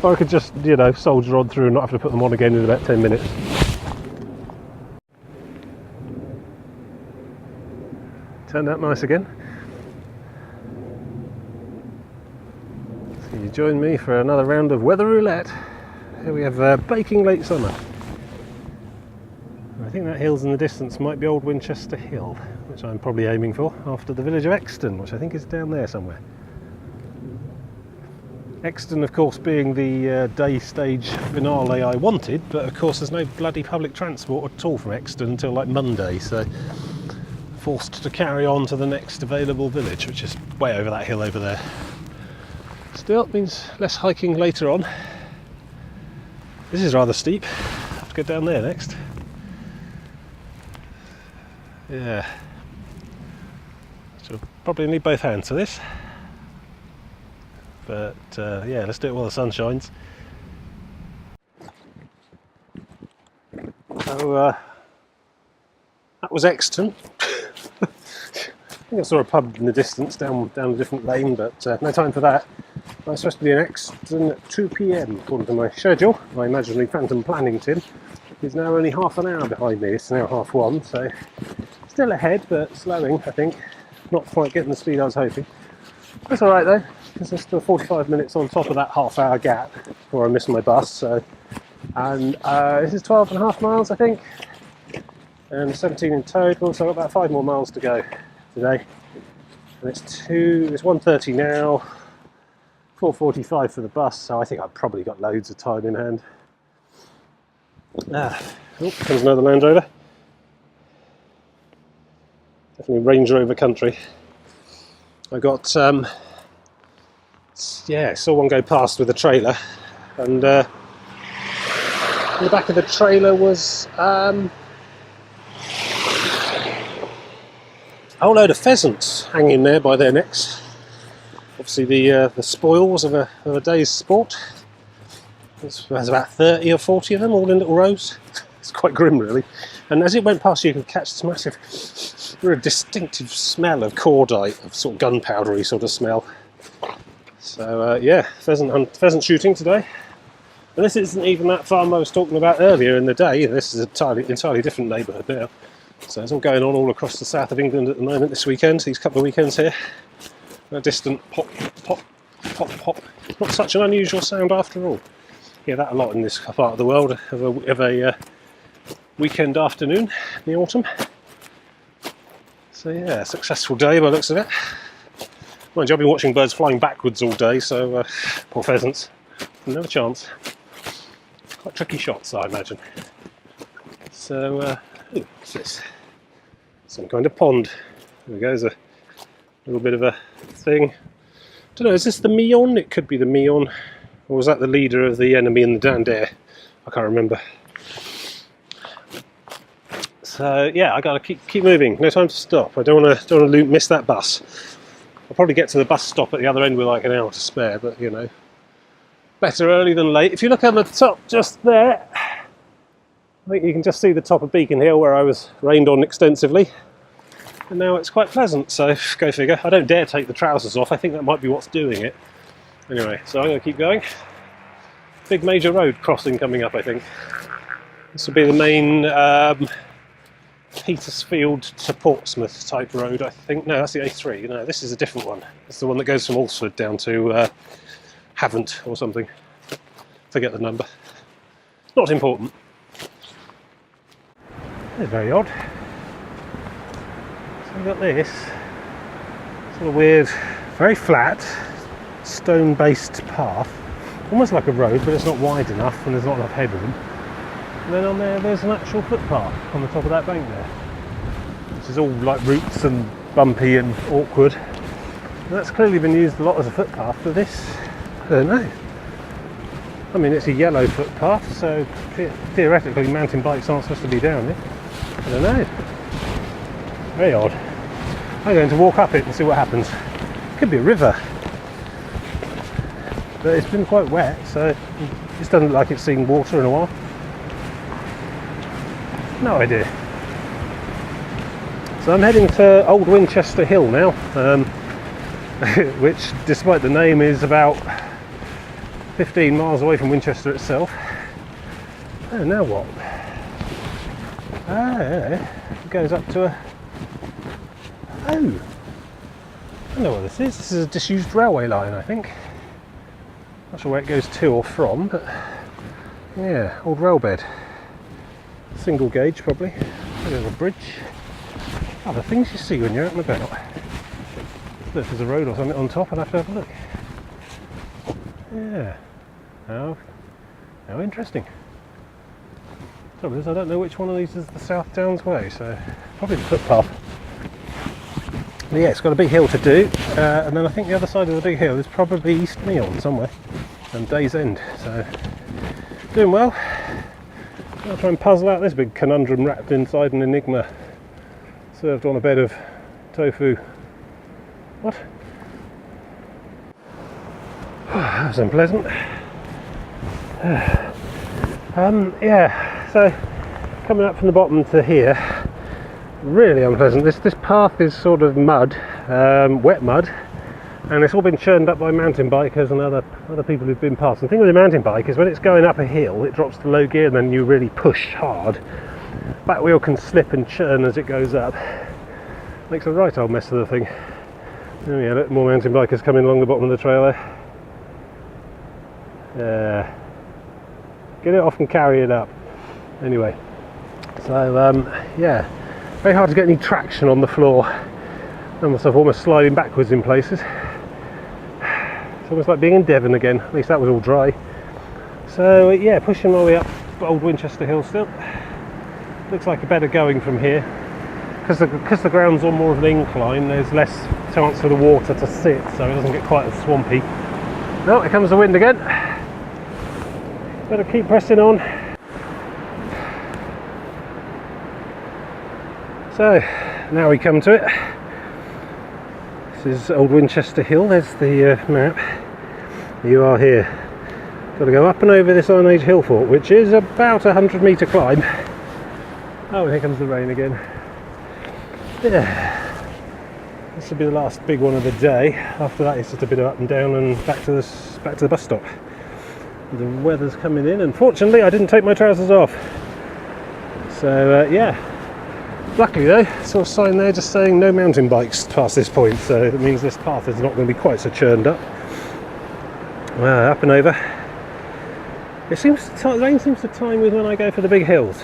S1: Or I could just, you know, soldier on through and not have to put them on again in about 10 minutes. Turned out nice again. So you join me for another round of weather roulette. Here we have baking late summer. I think that hills in the distance might be Old Winchester Hill, which I'm probably aiming for, after the village of Exton, which I think is down there somewhere. Exton, of course, being the day stage finale I wanted, but of course there's no bloody public transport at all from Exton until like Monday, so forced to carry on to the next available village, which is way over that hill over there. Still, it means less hiking later on. This is rather steep. I have to go down there next. Yeah. So probably need both hands for this. But yeah, let's do it while the sun shines. So that was Exton. I think I saw a pub in the distance down a different lane, but no time for that. I was supposed to be in Exton at 2 PM according to my schedule. My imaginary phantom planning tin is now only half an hour behind me. It's now 1:30, so still ahead, but slowing, I think. Not quite getting the speed I was hoping. That's alright though, because there's still 45 minutes on top of that half-hour gap before I miss my bus. So, and this is 12.5 miles, I think, and 17 in total. So I've got about 5 more miles to go today. And it's 1:30 now. 4:45 for the bus, so I think I've probably got loads of time in hand. Oh, comes another Land Rover. Definitely Range Rover country. I got, saw one go past with a trailer, and in the back of the trailer was a whole load of pheasants hanging there by their necks. Obviously the spoils of a day's sport. There's about 30 or 40 of them, all in little rows. It's quite grim, really. And as it went past, you could catch this massive, very distinctive smell of cordite, of sort of gunpowdery sort of smell. So yeah, pheasant shooting today. And this isn't even that farm I was talking about earlier in the day. This is an entirely different neighbourhood now. So it's all going on all across the south of England at the moment this weekend, these couple of weekends here. A distant pop, pop, pop, pop. Not such an unusual sound after all. Hear that a lot in this part of the world of a weekend afternoon in the autumn. So yeah, successful day by the looks of it. Mind you, I've been watching birds flying backwards all day, so poor pheasants, no chance. Quite tricky shots, I imagine. So, what's this? Some kind of pond. There we go, there's a little bit of a thing. I don't know, is this the Meon? It could be the Meon. Or was that the leader of the enemy in the Dandare? I can't remember. So yeah, I gotta keep moving. No time to stop. I don't want to miss that bus. I'll probably get to the bus stop at the other end with like an hour to spare, but you know, better early than late. If you look on the top just there, I think you can just see the top of Beacon Hill where I was rained on extensively. And now it's quite pleasant, so go figure. I don't dare take the trousers off. I think that might be what's doing it. Anyway, so I'm going to keep going. Big major road crossing coming up, I think. This will be the main Petersfield to Portsmouth type road, I think. No, that's the A3. No, this is a different one. It's the one that goes from Alresford down to Havant or something. Forget the number. Not important. It's very odd. So we've got this sort of weird, very flat, stone-based path, almost like a road, but it's not wide enough and there's not enough headroom. And then on there's an actual footpath on the top of that bank there, which is all like roots and bumpy and awkward. And that's clearly been used a lot as a footpath for this. I don't know. I mean, it's a yellow footpath, so theoretically mountain bikes aren't supposed to be down it. I don't know. Very odd. I'm going to walk up it and see what happens. Could be a river. But it's been quite wet, so it just doesn't look like it's seen water in a while. No idea. So I'm heading to Old Winchester Hill now, which, despite the name, is about 15 miles away from Winchester itself. Oh, now what? Ah, yeah. It goes up to a... Oh! I know what this is. This is a disused railway line, I think. Not sure where it goes to or from, but... yeah, old rail bed. Single gauge, probably. There's a bridge. Other things you see when you're out and about. If there's a road or something on top, I'll have to have a look. Yeah. How interesting. Trouble is, I don't know which one of these is the South Downs way, so probably the footpath. But yeah, it's got a big hill to do, and then I think the other side of the big hill is probably East Meon somewhere, and Day's End. So doing well. I'll try and puzzle out this big conundrum wrapped inside an enigma, served on a bed of tofu. What? That was unpleasant. Yeah, so coming up from the bottom to here, really unpleasant. This path is sort of mud, wet mud, and it's all been churned up by mountain bikers and other people who've been past. And the thing with a mountain bike is when it's going up a hill, it drops to low gear and then you really push hard. Back wheel can slip and churn as it goes up. Makes a right old mess of the thing. Oh yeah, look, more mountain bikers coming along the bottom of the trail there. Get it off and carry it up. Anyway, so yeah, very hard to get any traction on the floor. I found myself almost sliding backwards in places. It's almost like being in Devon again. At least that was all dry. So yeah, pushing my way up Old Winchester Hill still. Looks like a better going from here. Because the ground's on more of an incline, there's less chance for the water to sit, so it doesn't get quite as swampy. Oh, here comes the wind again. Better keep pressing on. So, now we come to it. This is Old Winchester Hill, there's the map. You are here. Got to go up and over this Iron Age hill fort, which is about a 100-metre climb. Oh, here comes the rain again. Yeah. This will be the last big one of the day. After that it's just a bit of up and down and back to the bus stop. The weather's coming in, and fortunately I didn't take my trousers off. So yeah. Luckily though, saw a sign there just saying no mountain bikes past this point, so it means this path is not going to be quite so churned up. Up and over. It seems the rain seems to time with when I go for the big hills.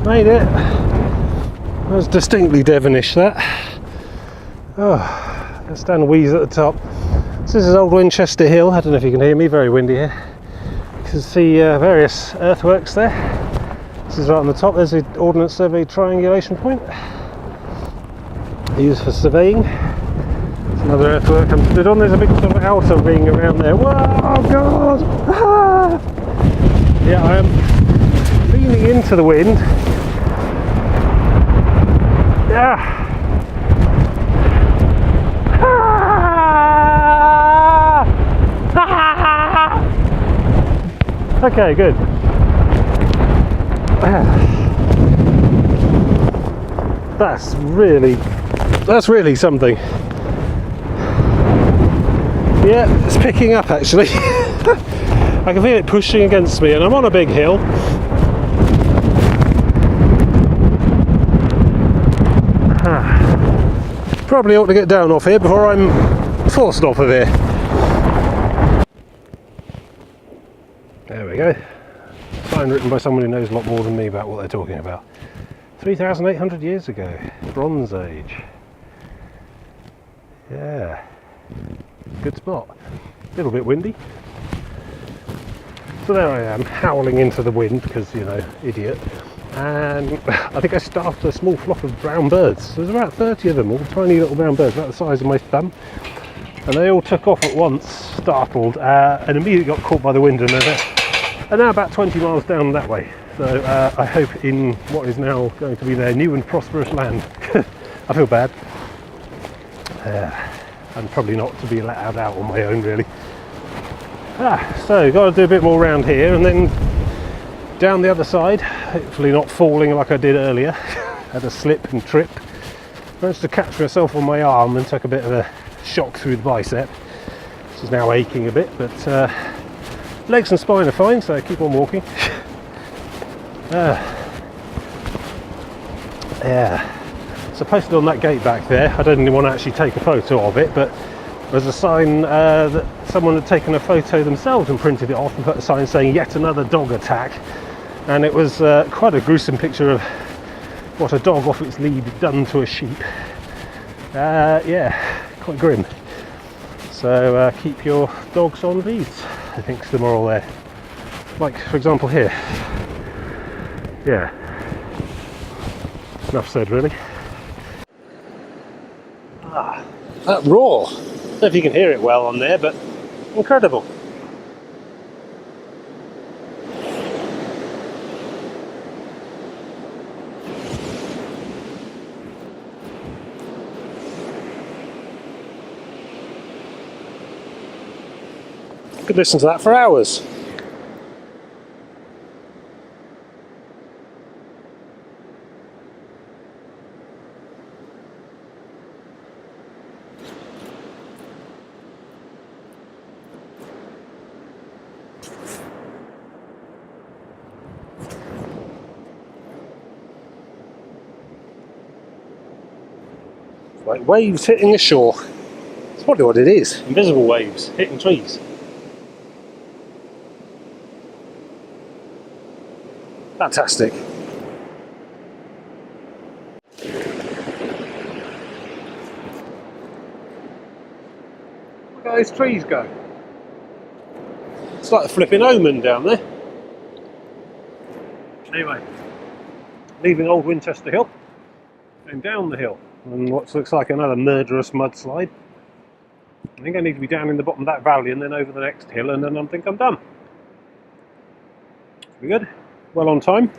S1: Made it. That was distinctly Devonish, that. Oh, let's stand wheeze at the top. This is Old Winchester Hill. I don't know if you can hear me, very windy here. You can see various earthworks there. This is right on the top. There's the Ordnance Survey triangulation point, used for surveying. There's another earthwork I'm stood on. There's a big sort of outer ring around there. Whoa, oh God! Ah! Yeah, I am leaning into the wind. Yeah. Okay, good. That's really something. Yeah, it's picking up actually. I can feel it pushing against me, and I'm on a big hill. Probably ought to get down off here before I'm forced off of here. There we go. Sign written by someone who knows a lot more than me about what they're talking about. 3,800 years ago, Bronze Age. Yeah, good spot. A little bit windy. So there I am, howling into the wind because, you know, idiot. And I think I startled a small flock of brown birds. There's about 30 of them, all tiny little brown birds, about the size of my thumb. And they all took off at once, startled, and immediately got caught by the wind, and they're now about 20 miles down that way. So I hope in what is now going to be their new and prosperous land. I feel bad. And probably not to be allowed out on my own, really. So got to do a bit more around here and then down the other side, hopefully not falling like I did earlier. Had a slip and trip. Managed to catch myself on my arm and took a bit of a shock through the bicep, which is now aching a bit, but legs and spine are fine, so keep on walking. Yeah, so posted on that gate back there, I didn't want to actually take a photo of it, but there's a sign that someone had taken a photo themselves and printed it off and put a sign saying yet another dog attack, and it was quite a gruesome picture of what a dog off its lead had done to a sheep. Yeah, quite grim. So keep your dogs on leads, I think's the moral there. Like, for example, here. Yeah. Enough said, really. That roar. I don't know if you can hear it well on there, but incredible. Could listen to that for hours. Like waves hitting the shore. It's probably what it is. Invisible waves hitting trees. Fantastic. Look at those trees go. It's like a flipping omen down there. Anyway, leaving Old Winchester Hill, going down the hill, and what looks like another murderous mudslide. I think I need to be down in the bottom of that valley and then over the next hill, and then I think I'm done. Should be good. Well on time.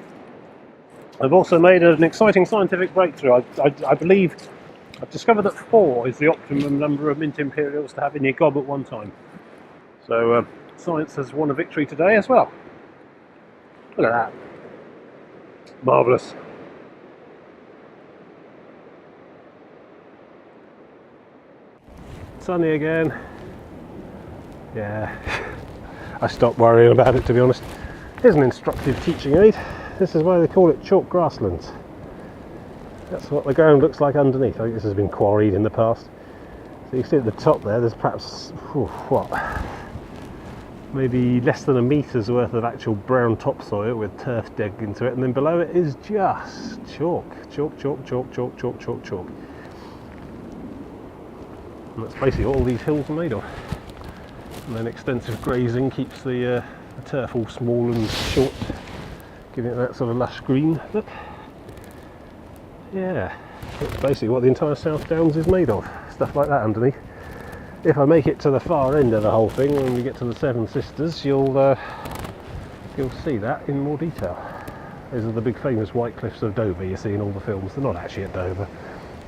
S1: I've also made an exciting scientific breakthrough. I believe I've discovered that 4 is the optimum number of mint imperials to have in your gob at one time. So science has won a victory today as well. Look at that. Marvellous. Sunny again. Yeah, I stopped worrying about it, to be honest. Here's an instructive teaching aid. This is why they call it chalk grasslands. That's what the ground looks like underneath. I think this has been quarried in the past. So you see at the top there, there's perhaps, maybe less than a metre's worth of actual brown topsoil with turf dug into it, and then below it is just chalk. Chalk, chalk, chalk, chalk, chalk, chalk, chalk. And that's basically all these hills are made of. And then extensive grazing keeps the turf all small and short, giving it that sort of lush green look. Yeah, that's basically what the entire South Downs is made of. Stuff like that underneath. If I make it to the far end of the whole thing, when we get to the Seven Sisters, you'll you'll see that in more detail. Those are the big famous white cliffs of Dover you see in all the films. They're not actually at Dover,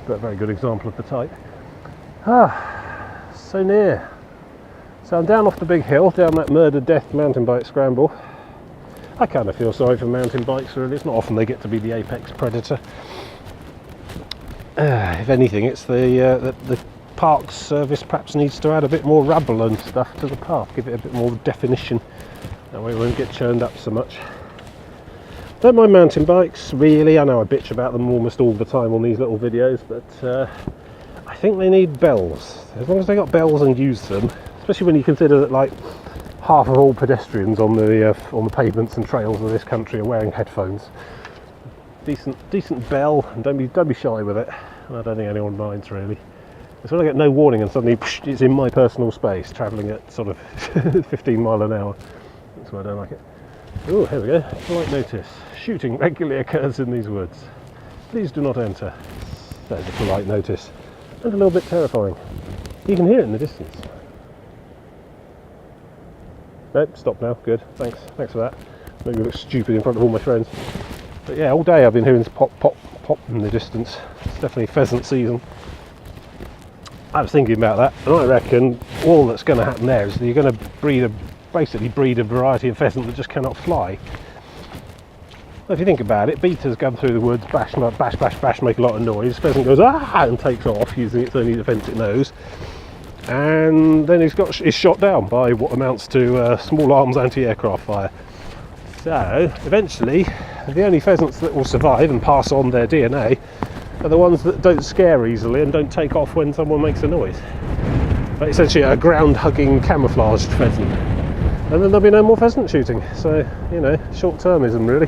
S1: but a very good example of the type. So near. So I'm down off the big hill, down that murder death mountain bike scramble. I kind of feel sorry for mountain bikes really. It's not often they get to be the apex predator. If anything, it's the park service perhaps needs to add a bit more rubble and stuff to the path, give it a bit more definition. That way it won't get churned up so much. Don't mind mountain bikes really. I know I bitch about them almost all the time on these little videos, but I think they need bells. As long as they got bells and use them, especially when you consider that like half of all pedestrians on the pavements and trails of this country are wearing headphones. Decent bell, and don't be shy with it. And I don't think anyone minds really. It's when I get no warning and suddenly it's in my personal space, travelling at sort of 15 mile an hour. That's why I don't like it. Oh, here we go. Polite notice. Shooting regularly occurs in these woods. Please do not enter. There's a polite notice. And a little bit terrifying. You can hear it in the distance. Nope, stop now. Good. Thanks for that. Maybe I look stupid in front of all my friends. But yeah, all day I've been hearing this pop, pop, pop in the distance. It's definitely pheasant season. I was thinking about that, and I reckon all that's going to happen there is that you're going to basically breed a variety of pheasant that just cannot fly. Well, if you think about it, beaters come through the woods, bash, bash, bash, bash, make a lot of noise. Pheasant goes ah and takes off using its only defence it knows, and then is shot down by what amounts to small arms anti-aircraft fire. So eventually, the only pheasants that will survive and pass on their DNA are the ones that don't scare easily and don't take off when someone makes a noise. But essentially a ground-hugging camouflaged pheasant. And then there'll be no more pheasant shooting. So, you know, short-termism really.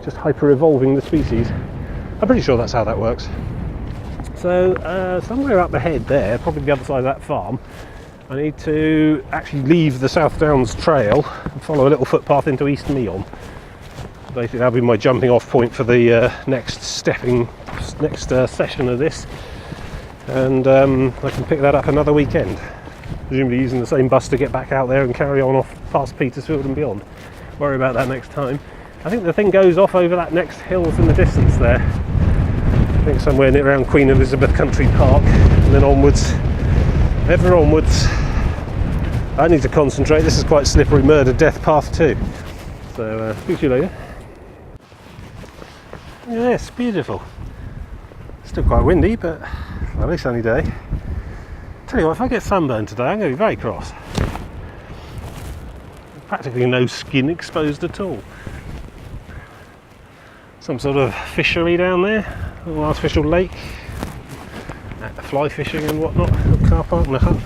S1: Just hyper-evolving the species. I'm pretty sure that's how that works. So, somewhere up ahead there, probably the other side of that farm, I need to actually leave the South Downs trail and follow a little footpath into East Meon. Basically that'll be my jumping off point for the next session of this, and I can pick that up another weekend, presumably using the same bus to get back out there and carry on off past Petersfield and beyond. Worry about that next time. I think the thing goes off over that next hills in the distance there. I think somewhere near around Queen Elizabeth Country Park, and then onwards, ever onwards. I need to concentrate. This is quite slippery murder death path too. So speak to you later. Yes, beautiful. Still quite windy, but lovely sunny day. Tell you what, if I get sunburned today, I'm going to be very cross. Practically no skin exposed at all. Some sort of fishery down there, a little artificial lake, fly fishing and whatnot, a car park and a hut.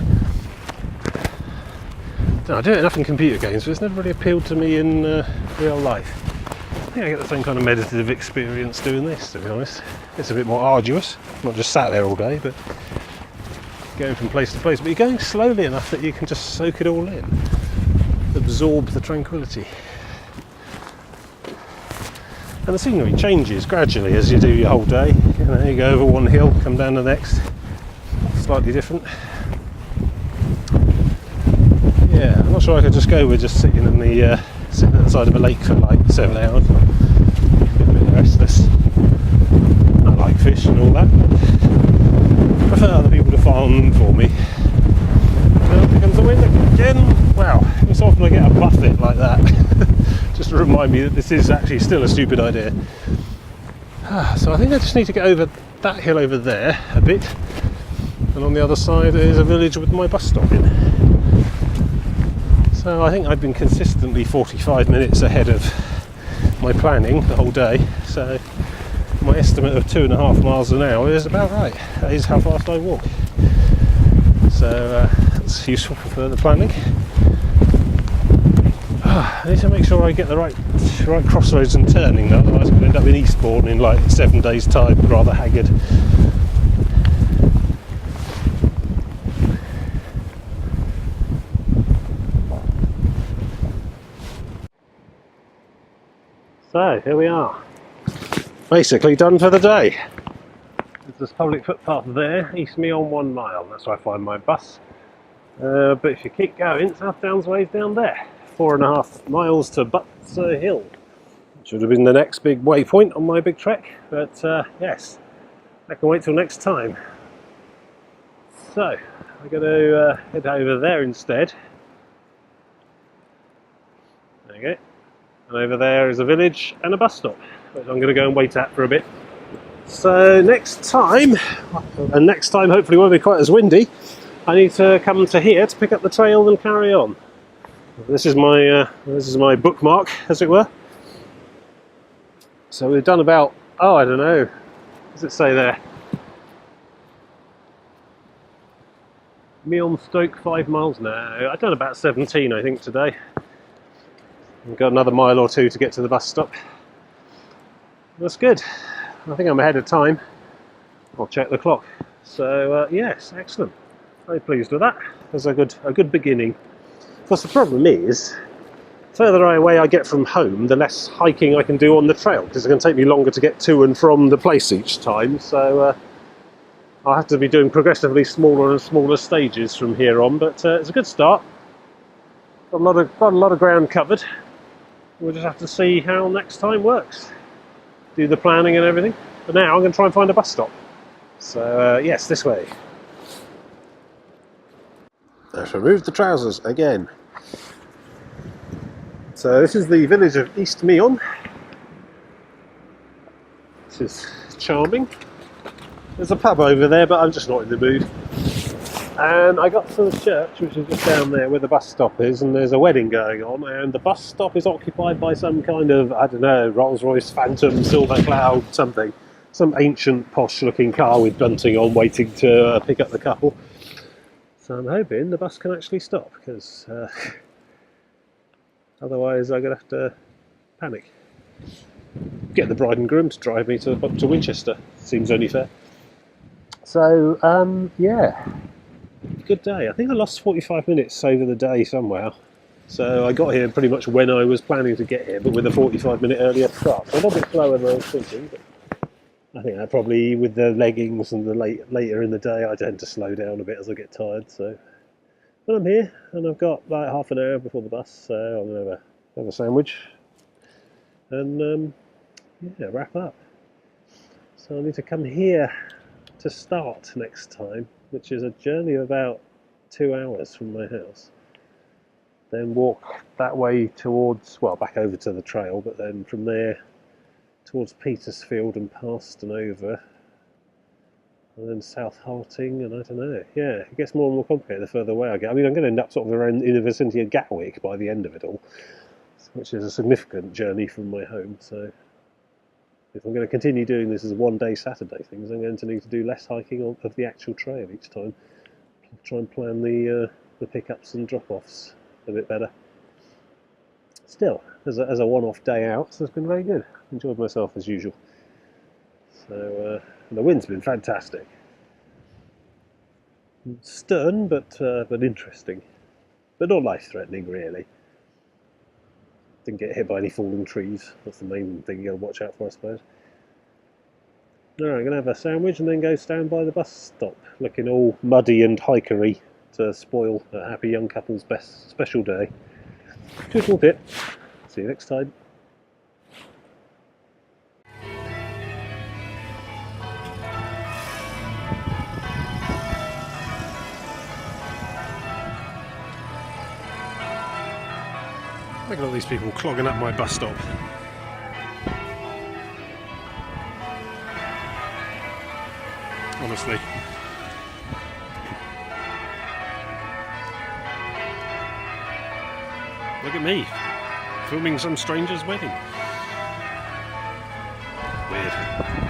S1: I do it enough in computer games, but it's never really appealed to me in real life. I think I get the same kind of meditative experience doing this, to be honest. It's a bit more arduous, not just sat there all day, but going from place to place. But you're going slowly enough that you can just soak it all in, absorb the tranquility. And the scenery changes gradually as you do your whole day. You know, you go over one hill, come down the next, slightly different. Yeah, I'm not sure I could just go with just sitting at the side of a lake for like 7 hours. Get a bit restless. I like fish and all that, but I prefer other people to farm for me. Now it becomes the wind again. Wow, so often I get a buffet like that. Just to remind me that this is actually still a stupid idea. So I think I just need to get over that hill over there a bit, and on the other side is a village with my bus stop in. So I think I've been consistently 45 minutes ahead of my planning the whole day, so my estimate of 2.5 miles an hour is about right. That is how fast I walk. So that's useful for further planning. I need to make sure I get the right crossroads and turning though, otherwise I'm going to end up in Eastbourne in like 7 days time, rather haggard. So here we are, basically done for the day. There's this public footpath there, East Meon 1 mile, that's where I find my bus. But if you keep going, South Downs Way's down there, 4.5 miles to Butser Hill. Should have been the next big waypoint on my big trek, but yes, I can wait till next time. So I'm going to head over there instead. There you go. And over there is a village and a bus stop, which I'm going to go and wait at for a bit. So next time, and next time hopefully won't be quite as windy, I need to come to here to pick up the trail and carry on. This is my bookmark, as it were. So we've done about, oh, I don't know, what does it say there? Meon-Stoke 5 miles now. I've done about 17, I think, today. I've got another mile or two to get to the bus stop. That's good. I think I'm ahead of time. I'll check the clock. So yes, excellent. Very pleased with that. That's a good beginning. Of course, the problem is, the further away I get from home, the less hiking I can do on the trail, because it's going to take me longer to get to and from the place each time. So I'll have to be doing progressively smaller and smaller stages from here on. But it's a good start. Got a lot of ground covered. We'll just have to see how next time works. Do the planning and everything. But now I'm going to try and find a bus stop. So yes, this way. Let's remove the trousers again. So this is the village of East Meon. This is charming. There's a pub over there, but I'm just not in the mood. And I got to the church, which is just down there where the bus stop is, and there's a wedding going on, and the bus stop is occupied by some kind of, I don't know, Rolls-Royce Phantom, Silver Cloud, something. Some ancient, posh-looking car with bunting on, waiting to pick up the couple. So I'm hoping the bus can actually stop, because otherwise I'm going to have to panic. Get the bride and groom to drive me to Winchester. Seems only fair. So, yeah. Good day. I think I lost 45 minutes over the day somehow. So I got here pretty much when I was planning to get here, but with a 45-minute earlier start. So a little bit slower than I was thinking, but I think I probably, with the leggings and the later in the day, I tend to slow down a bit as I get tired. So, but I'm here, and I've got like half an hour before the bus, so I'm going to have a sandwich and yeah, wrap up. So I need to come here to start next time, which is a journey of about 2 hours from my house. Then walk that way towards, well, back over to the trail, but then from there towards Petersfield and past and over, and then South Harting, and I don't know. Yeah, it gets more and more complicated the further away I get. I mean, I'm going to end up sort of around in the vicinity of Gatwick by the end of it all, which is a significant journey from my home. So if I'm going to continue doing this as a one-day Saturday things, I'm going to need to do less hiking of the actual trail each time. Try and plan the pickups and drop-offs a bit better. Still, as a one-off day out, so it's been very good. Enjoyed myself as usual. So the wind's been fantastic. Stern, but interesting, but not life-threatening really. Didn't get hit by any falling trees. That's the main thing you got to watch out for, I suppose. Alright, I'm going to have a sandwich and then go stand by the bus stop, looking all muddy and hikery to spoil a happy young couple's best special day. Toodle pip. See you next time. Look at all these people clogging up my bus stop. Honestly. Look at me, filming some stranger's wedding. Weird.